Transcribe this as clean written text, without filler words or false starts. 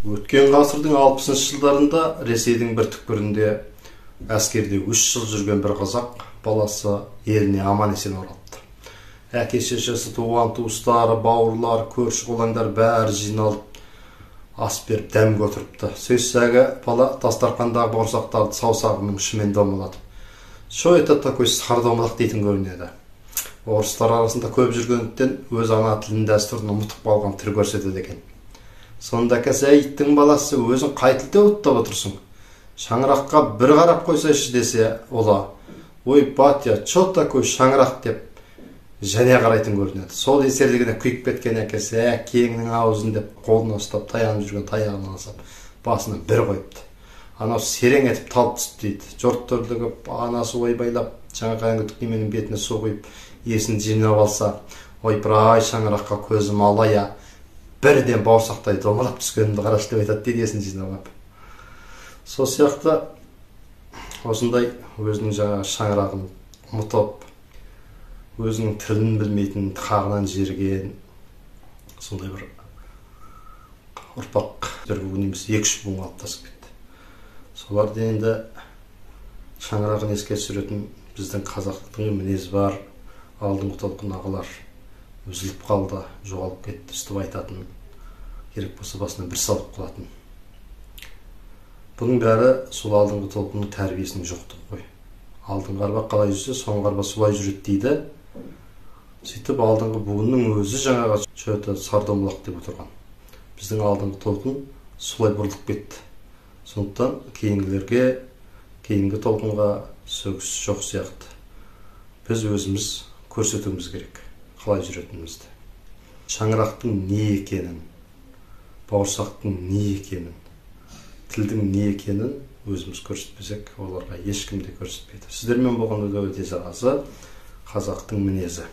Өткен ғасырдың 60 жылдарында Ресейдің бір түкпірінде әскерде 3 жыл жүрген бір қазақ баласы еліне аман-есен оралыпты. Әке-шешесі, туған-туыстары, бауырлар, көрші-қолаңдар бәрі жиналып ас беріп дәм көтеріпті. Сөйтсәгі бала дастархандағы бауырсақтарды саусағының ұшымен домалатып, «Що это такой сардомалақ» дейтін көрінеді. Орыстар арасында көп жүргендіктен өз ана тілін дәстүрін ұмытып қалған түр көрсетеді екен. Сонда Сәйіттің баласы өзің қай тілде оттап отырсың? Шаңыраққа бір қарап қойсайшы десе, ола, «Ой, батя, что такой шаңырақ» деп және қарайтын көрінеді. Сол есерлігіне күйіп кеткен әкесі, кеңнің аузын деп қолына ұстап, таянып жүрген таяғын алсап, басына бір қойыпты. Анау серең етіп талып түсті дейді. Жұрт түрлігіп, анасы ойбайлап, жаңа қайыңғы түкеменің бетіне су құйып, есін жинап алса, ойпыр-ай, шаңыраққа көзім алая, бірден бауырсақтай домалап түскенімді қарашы деп айтады дейді, есін жинап. Сол сияқты осындай өзінің жаңағы шаңырағын ұмытып, өзінің тілін білмейтін, қағынан жерген сондай бір ұрпақ бір буын емес, 2-3 буын қалыптасып кетті. Соларды енді шаңырағын еске түсіретін біздің қазақтың мінез бар, алдыңғы толқын ағалар үзіліп қалды, жоғалып кетті, үстіп айтатын, керек болса басына бір салып қалатын. Бұның бәрі сол алдыңғы толқынның тәрбиесінің жоқтығы ғой. Алдыңғы арба қалай жүрсе, соңғы арба солай жүреді дейді. Сөйтіп алдыңғы буынның өзі жаңағы что-то сардомалақ деп отырған. Біздің алдыңғы толқын солай бұрылып кетті. Сондықтан кейінгілерге, кейінгі толқынға сөгіс жоқ сияқты. Біз өзіміз көрсетуіміз керек, қалай жүретінімізді. Шаңырақтың не екенін, бауырсақтың не екенін, тілдің не екенін өзіміз көрсетпесек, оларға ешкім де көрсетпейді. Сіздермен болған өте жағасы қазақтың мінезі.